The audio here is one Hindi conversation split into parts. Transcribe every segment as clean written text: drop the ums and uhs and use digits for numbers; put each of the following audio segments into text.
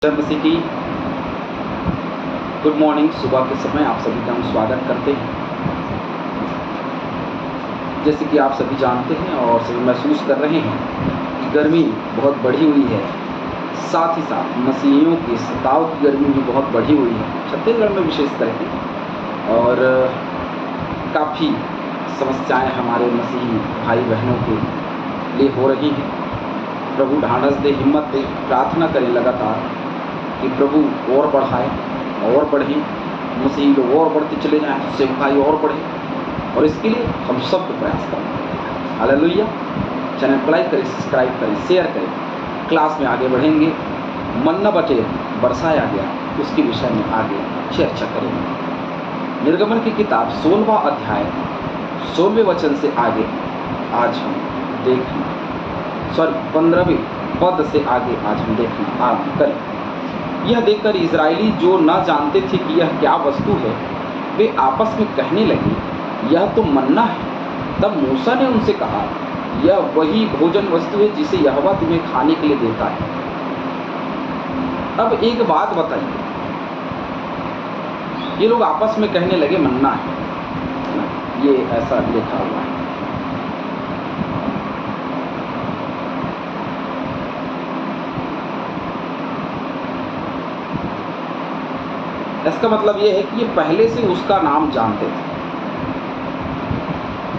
मसीह की गुड मॉर्निंग। सुबह के समय आप सभी का हम स्वागत करते हैं। जैसे कि आप सभी जानते हैं और सभी महसूस कर रहे हैं कि गर्मी बहुत बढ़ी हुई है, साथ ही साथ मसीहियों की सताव की गर्मी भी बहुत बढ़ी हुई है छत्तीसगढ़ में विशेष करके। और काफ़ी समस्याएं हमारे मसीही भाई बहनों के लिए हो रही हैं। प्रभु ढांढस दे, हिम्मत दे, प्रार्थना करें लगातार कि प्रभु और बढ़ाए और बढ़ें, मसीही लोग और बढ़ते चले जाएं, सेवकाई और बढ़े, और इसके लिए हम सब को प्रयास करना। हालेलुया। चैनल को लाइक करें, सब्सक्राइब करें, शेयर करें। क्लास में आगे बढ़ेंगे। मन्ना बटे बरसाया गया, उसके विषय में आगे चर्चा करेंगे। निर्गमन की किताब 16वां अध्याय 16वें वचन से आगे आज हम देखना 15वें पद से आगे आज हम देखना आरंभ करें। यह देखकर इजरायली जो न जानते थे कि यह क्या वस्तु है, वे आपस में कहने लगे, यह तो मन्ना है। तब मूसा ने उनसे कहा, यह वही भोजन वस्तु है जिसे यहोवा तुम्हें खाने के लिए देता है। अब एक बात बताइए, ये लोग आपस में कहने लगे मन्ना है, ये ऐसा लिखा हुआ है। इसका मतलब ये है कि ये पहले से उसका नाम जानते थे,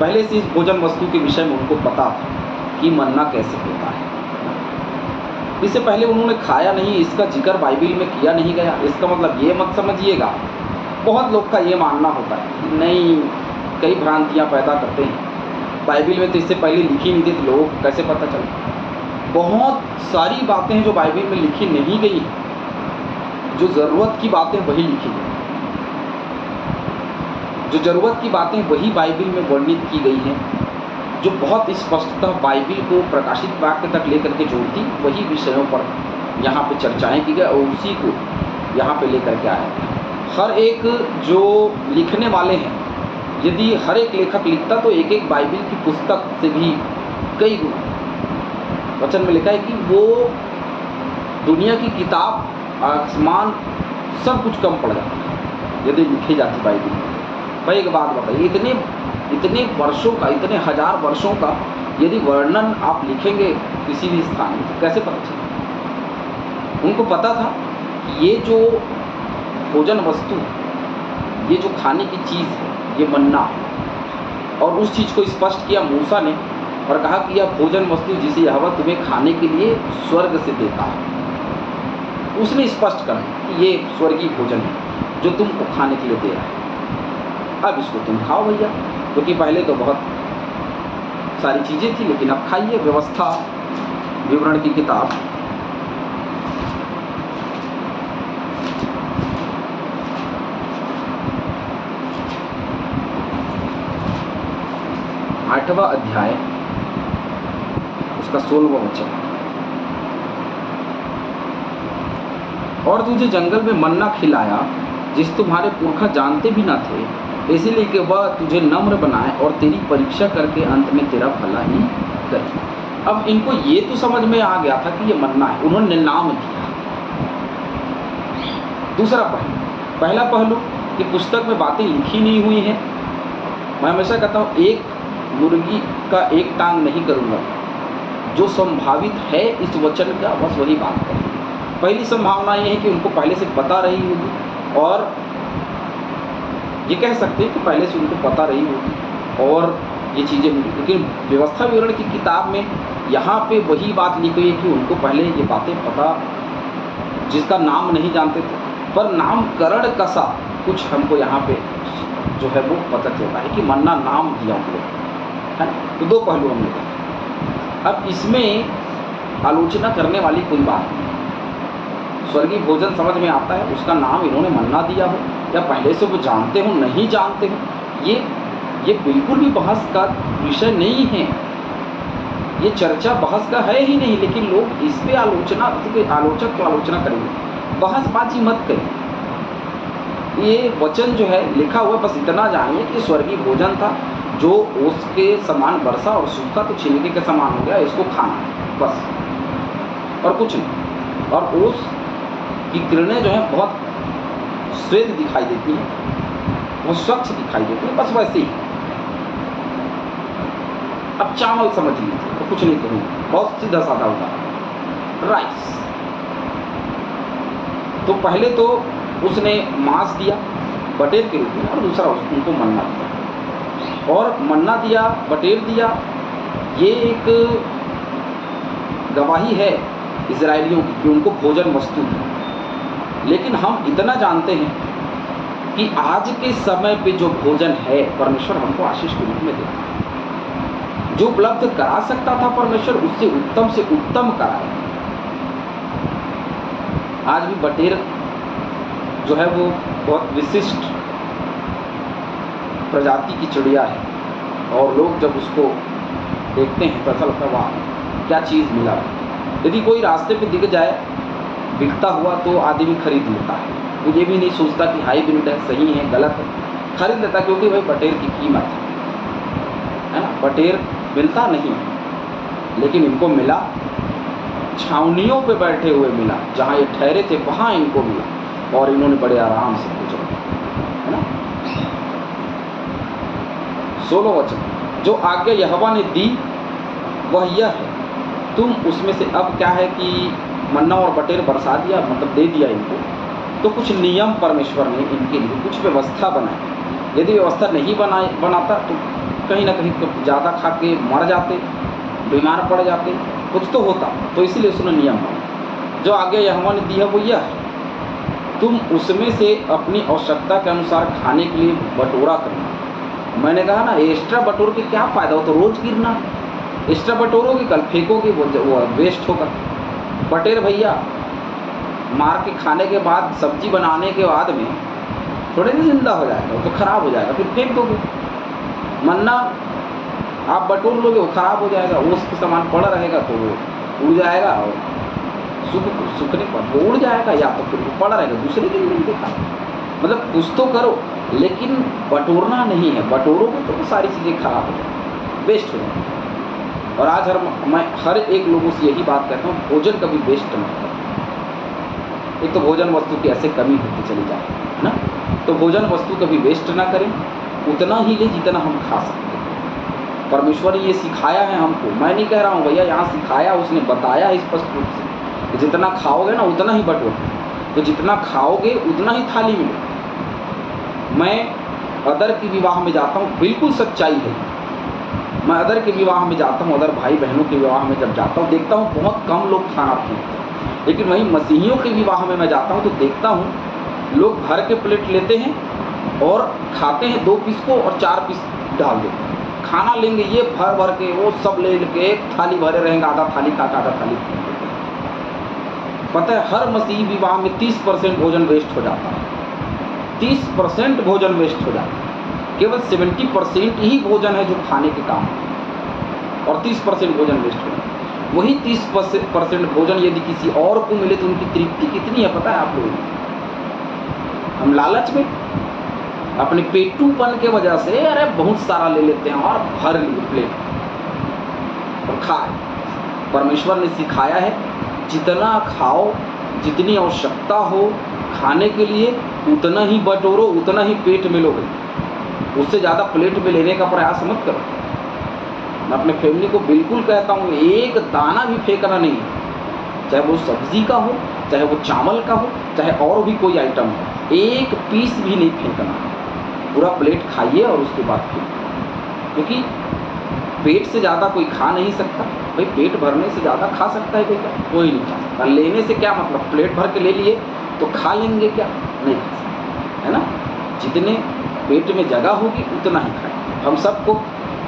पहले से इस भोजन वस्तु के विषय में उनको पता था कि मन्ना कैसे होता है। इससे पहले उन्होंने खाया नहीं, इसका जिक्र बाइबिल में किया नहीं गया। इसका मतलब ये मत समझिएगा, बहुत लोग का ये मानना होता है, नहीं, कई भ्रांतियाँ पैदा करते हैं। बाइबिल में तो इससे पहले लिखी नहीं थी, तो लोगों को कैसे पता चला। बहुत सारी बातें हैं जो बाइबिल में लिखी नहीं गई हैं, जो ज़रूरत की बातें वही लिखी गई, जो ज़रूरत की बातें वही बाइबिल में वर्णित की गई हैं, जो बहुत स्पष्टतः बाइबिल को प्रकाशित वाक्य तक लेकर के जोड़ती, वही विषयों पर यहाँ पे चर्चाएं की गई और उसी को यहाँ पे लेकर के आया। हर एक जो लिखने वाले हैं, यदि हर एक लेखक लिखता तो एक एक बाइबिल की पुस्तक से भी कई गुना। वचन में लिखा है कि वो दुनिया की किताब, आसमान, सब कुछ कम पड़ जाता यदि लिखी जाती बाइबिल में। भाई एक बात बताइए, इतने वर्षों का, इतने हजार वर्षों का यदि वर्णन आप लिखेंगे किसी भी स्थान में, तो कैसे पता चले। उनको पता था कि ये जो भोजन वस्तु, ये जो खाने की चीज़ है, ये मन्ना है। और उस चीज़ को स्पष्ट किया मूसा ने और कहा कि यह भोजन वस्तु जिसे यहोवा तुम्हें खाने के लिए स्वर्ग से देता है। उसने स्पष्ट करा कि ये स्वर्गीय भोजन है जो तुमको खाने के लिए दे रहा है, अब इसको तुम खाओ भैया। क्योंकि पहले तो बहुत सारी चीज़ें थी, लेकिन अब खाइए। व्यवस्था विवरण की किताब 8वां अध्याय उसका 16वां वचन। और तुझे जंगल में मन्ना खिलाया जिस तुम्हारे पुरखा जानते भी न थे, इसीलिए कि वह तुझे नम्र बनाए और तेरी परीक्षा करके अंत में तेरा भला ही करे। अब इनको ये तो समझ में आ गया था कि ये मन्ना है, उन्होंने नाम दिया। दूसरा पहला पहलू कि पुस्तक में बातें लिखी नहीं हुई हैं। मैं हमेशा कहता हूँ, एक मुर्गी का एक टांग नहीं करूँगा, जो संभावित है इस वचन का बस वही बात करें। पहली संभावना ये है कि उनको पहले से पता रही होगी, और ये कह सकते हैं कि पहले से उनको पता रही होगी और ये चीज़ें होंगी। लेकिन व्यवस्था विवरण की किताब में यहाँ पे वही बात लिखी हुई है कि उनको पहले ये बातें पता, जिसका नाम नहीं जानते थे, पर नामकरण कसा कुछ हमको यहाँ पे जो है वो पता चलता है कि मन्ना नाम दिया उनको, है ना। तो दो पहलू हमने देखा। अब इसमें आलोचना करने वाली कोई बात नहीं। स्वर्गीय भोजन समझ में आता है, उसका नाम इन्होंने मन्ना दिया हो या पहले से वो जानते हो, नहीं जानते हो, ये बिल्कुल भी बहस का विषय नहीं है। ये चर्चा बहस का है ही नहीं। लेकिन लोग इस पे आलोचक तो आलोचना करेंगे, बहसबाजी मत करें। ये वचन जो है लिखा हुआ, बस इतना जानिए कि स्वर्गीय भोजन था जो उसके समान बरसा और सूखा तो छिलके के समान हो गया, इसको खाना बस, और कुछ नहीं। और उस की किरणें जो हैं बहुत श्वेत दिखाई देती हैं, बहुत स्वच्छ दिखाई देती हैं, बस वैसे ही। अब चावल समझ लीजिए, तो कुछ नहीं कहूँगा, बहुत सीधा साधा होगा। राइस, तो पहले तो उसने मांस दिया बटेर के रूप में, और दूसरा उनको मन्ना दिया, और मन्ना दिया, बटेर दिया। ये एक गवाही है इजराइलियों की कि उनको भोजन वस्तु दी। लेकिन हम इतना जानते हैं कि आज के समय पे जो भोजन है परमेश्वर हमको आशीष के रूप में देता है। जो उपलब्ध करा सकता था परमेश्वर, उससे उत्तम कराए। आज भी बटेर जो है वो बहुत विशिष्ट प्रजाति की चिड़िया है, और लोग जब उसको देखते हैं तो ऐसा लगता है वाह क्या चीज़ मिला। यदि कोई रास्ते पे दिख जाए बिकता हुआ तो आदमी खरीद लेता है, वो ये भी नहीं सोचता कि हाइब्रिड है, सही है, गलत है, खरीद लेता, क्योंकि भाई बटेर की कीमत है ना। बटेर मिलता नहीं, लेकिन इनको मिला, छावनियों पे बैठे हुए मिला, जहाँ ये ठहरे थे वहाँ इनको मिला, और इन्होंने बड़े आराम से गुजरा, है ना। 16 वचन, जो आज्ञा यहोवा ने दी वह यह है, तुम उसमें से, अब क्या है कि मन्ना और बटेर बरसा दिया, मतलब दे दिया इनको, तो कुछ नियम परमेश्वर ने इनके लिए कुछ व्यवस्था बनाई। यदि व्यवस्था नहीं बनाता तो कहीं ना कहीं ज़्यादा खा के मर जाते, बीमार पड़ जाते, कुछ तो होता। तो इसीलिए उसने नियम बनाया। जो आज्ञा यहोवा ने दी है वो यह है, तुम उसमें से अपनी आवश्यकता के अनुसार खाने के लिए बटोरा करना। मैंने कहा ना, एक्स्ट्रा बटोर के क्या फ़ायदा हो, तो रोज़ गिरना। एक्स्ट्रा बटोरोगे कल फेंकोगे, वो वेस्ट होगा। बटेर भैया मार के खाने के बाद, सब्जी बनाने के बाद में थोड़े नहीं जिंदा हो जाएगा, वो तो ख़राब हो जाएगा, फिर फेंक दोगे। मन्ना आप बटोर लोगे, वो ख़राब हो जाएगा, वो उसके सामान पड़ा रहेगा तो वो उड़ जाएगा, और सूखने पर वो उड़ जाएगा, या तो फिर वो पड़ा रहेगा, दूसरे दिन नहीं देखा। मतलब कुछ तो करो, लेकिन बटोरना नहीं है। बटोरोगे तो वो सारी चीज़ें खराब हो जाएगी, वेस्ट हो जाएगी। और आज मैं हर एक लोगों से यही बात कहता हूँ, भोजन कभी वेस्ट मत करो। एक तो भोजन वस्तु की ऐसे कमी होती चली जाए, है ना। तो भोजन वस्तु कभी वेस्ट ना करें, उतना ही ले जितना हम खा सकते हैं। परमेश्वर ने ये सिखाया है हमको, मैं नहीं कह रहा हूँ भैया, यहाँ सिखाया, उसने बताया है स्पष्ट रूप से, जितना खाओगे ना उतना ही बटोर, तो जितना खाओगे उतना ही थाली मिले। मैं अदर के विवाह में जाता हूँ, बिल्कुल सच्चाई है। मैं अदर के विवाह में जाता हूँ, अदर भाई बहनों के विवाह में जब जाता हूँ, देखता हूँ बहुत कम लोग खाना पीते हैं। लेकिन वहीं मसीहियों के विवाह में मैं जाता हूँ तो देखता हूँ लोग भर के प्लेट लेते हैं और खाते हैं, 2 पीस को और 4 पीस डाल देते हैं। खाना लेंगे ये भर भर के, वो सब ले के एक थाली भरे रहेंगे, आधा थाली खा के आधा थाली फेंक देते हैं। पता है हर मसीही विवाह में 30% भोजन वेस्ट हो जाता है। 30% भोजन वेस्ट हो जाता है। केवल 70% ही भोजन है जो खाने के काम है, और 30% भोजन वेस्ट हो जाता है। वही 30% भोजन यदि किसी और को मिले तो उनकी तृप्ति कितनी है पता है आप लोगों को। हम लालच में अपने पेटूपन के वजह से अरे बहुत सारा ले लेते हैं और भर लिए प्लेट और खाए। परमेश्वर ने सिखाया है जितना खाओ, जितनी आवश्यकता हो खाने के लिए उतना ही बटोरो, उतना ही पेट में लो। उससे ज़्यादा प्लेट में लेने का प्रयास मत करो। मैं अपने फैमिली को बिल्कुल कहता हूँ, एक दाना भी फेंकना नहीं है, चाहे वो सब्जी का हो, चाहे वो चावल का हो, चाहे और भी कोई आइटम हो, एक पीस भी नहीं फेंकना। पूरा प्लेट खाइए और उसके बाद फेंकिए, क्योंकि पेट से ज़्यादा कोई खा नहीं सकता। भाई पेट भरने से ज़्यादा खा सकता है कोई? कोई नहीं खा सकता। लेने से क्या मतलब, प्लेट भर के ले लिए तो खा लेंगे क्या? नहीं खा सकते, है ना। जितने पेट में जगह होगी उतना ही खाएं। हम सबको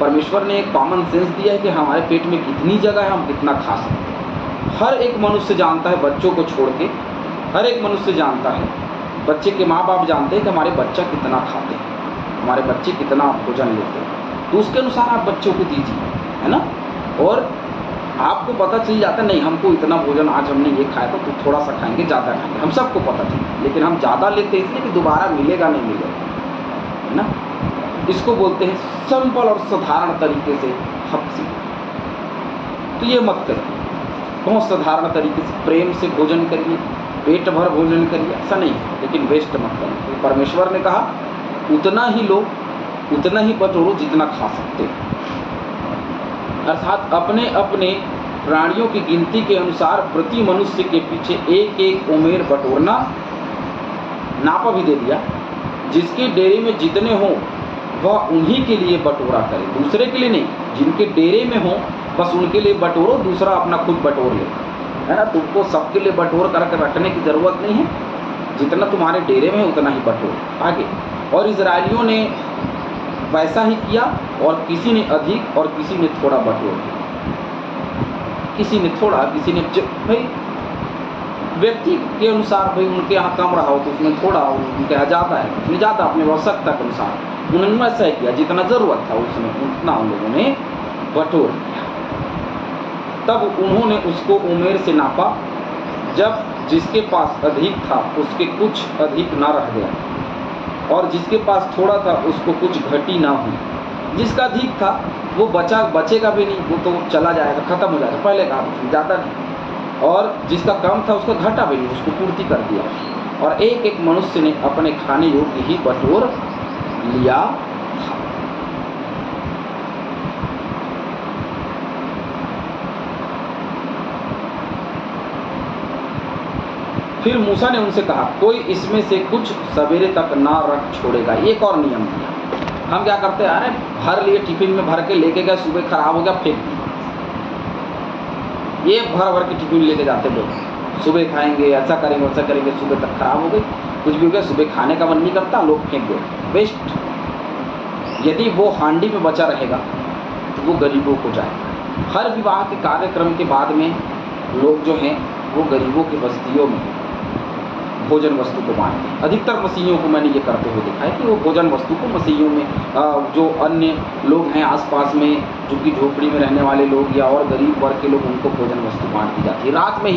परमेश्वर ने एक कॉमन सेंस दिया है कि हमारे पेट में कितनी जगह है, हम कितना खा सकते हैं। हर एक मनुष्य जानता है, बच्चों को छोड़ के हर एक मनुष्य जानता है, बच्चे के माँ बाप जानते हैं कि हमारे बच्चा कितना खाते हैं, हमारे बच्चे कितना भोजन लेते हैं, तो उसके अनुसार आप बच्चों को दीजिए, है ना। और आपको पता चल जाता है नहीं हमको इतना भोजन आज हमने ये खाया था तो थोड़ा सा खाएंगे, ज़्यादा खाएंगे, हम सबको पता चलता। लेकिन हम ज़्यादा लेते हैं इसलिए कि दोबारा मिलेगा नहीं मिलेगा, है ना। इसको बोलते हैं सिंपल और साधारण तरीके से हक सीखो। तो ये मत करिए, बहुत साधारण तरीके से प्रेम से भोजन करिए, पेट भर भोजन करिए, ऐसा नहीं है, लेकिन वेस्ट मत करिए। तो परमेश्वर ने कहा उतना ही लो, उतना ही बटोरो जितना खा सकते हो। अर्थात अपने अपने प्राणियों की गिनती के अनुसार प्रति मनुष्य के पीछे एक एक उमेर बटोरना, नापा भी दे दिया। जिसके डेरे में जितने हों वह उन्हीं के लिए बटोरा करे, दूसरे के लिए नहीं। जिनके डेरे में हो बस उनके लिए बटोरो, दूसरा अपना खुद बटोर ले, है ना। तुमको सबके लिए बटोर करके रखने की ज़रूरत नहीं है, जितना तुम्हारे डेरे में है उतना ही बटोर। आगे, और इजरायलियों ने वैसा ही किया, और किसी ने अधिक और किसी ने थोड़ा बटोर दिया। किसी ने थोड़ा, किसी ने भाई व्यक्ति के अनुसार, भाई उनके यहाँ कम रहा हो तो उसमें थोड़ा, उनके यहाँ ज़्यादा है उसमें ज़्यादा, अपनी आवश्यकता के अनुसार उन्होंने वैसा ही किया। जितना ज़रूरत था उसमें उतना उन लोगों ने बटोर दिया। तब उन्होंने उसको उमेर से नापा। जब जिसके पास अधिक था उसके कुछ अधिक ना रह गया, और जिसके पास थोड़ा था उसको कुछ घटी ना हुई। जिसका अधिक था वो बचेगा भी नहीं, वो तो चला जाएगा, खत्म हो जाएगा। पहले कहा उसमें ज़्यादा नहीं, और जिसका कम था उसका घटा भी नहीं, उसको पूर्ति कर दिया। और एक एक मनुष्य ने अपने खाने योग्य ही बटोर लिया था। फिर मूसा ने उनसे कहा, कोई इसमें से कुछ सवेरे तक ना रख छोड़ेगा। एक और नियम दिया। हम क्या करते हैं, अरे भर लिए, टिफिन में भर के लेके गए, सुबह खराब हो गया, फेंक दिया। ये भर के टिफिन लेके जाते लोग, सुबह खाएंगे, ऐसा करेंगे वैसा करेंगे, सुबह तक खराब हो गई, कुछ भी हो गया, सुबह खाने का मन नहीं करता, लोग फेंक दो, वेस्ट। यदि वो हांडी में बचा रहेगा तो वो गरीबों को जाएगा। हर विवाह के कार्यक्रम के बाद में लोग जो हैं वो गरीबों की बस्तियों में भोजन वस्तु को बांटते हैं। अधिकतर मसीहियों को मैंने ये करते हुए देखा है कि वो भोजन वस्तु को मसीहियों में, जो अन्य लोग हैं आसपास में, जो कि झोपड़ी में रहने वाले लोग या और गरीब वर्ग के लोग, उनको भोजन वस्तु बांट दी जाती है। रात में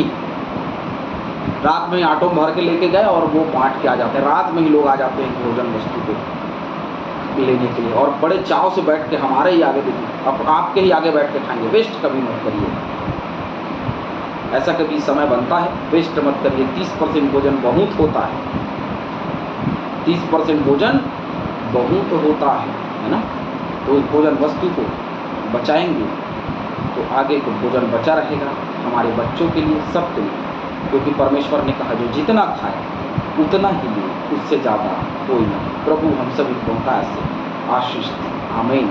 ही ऑटो में भर के लेके गए और वो बांट के आ जाते हैं। रात में ही लोग आ जाते हैं भोजन वस्तु को लेने के लिए, और बड़े चाव से बैठ के हमारे ही आगे देखिए, अब आपके ही आगे बैठ के खाएंगे। वेस्ट कभी मत करिए, ऐसा कभी समय बनता है, वेस्ट मत करिए। 30% भोजन बहुत होता है, 30% भोजन बहुत होता है ना। तो उस भोजन वस्तु को बचाएंगे तो आगे को भोजन बचा रहेगा हमारे बच्चों के लिए, सबके लिए। क्योंकि परमेश्वर ने कहा जो जितना खाए उतना ही ले, उससे ज़्यादा कोई नहीं। प्रभु हम सभी को ऐसे आशीष दें। आमीन।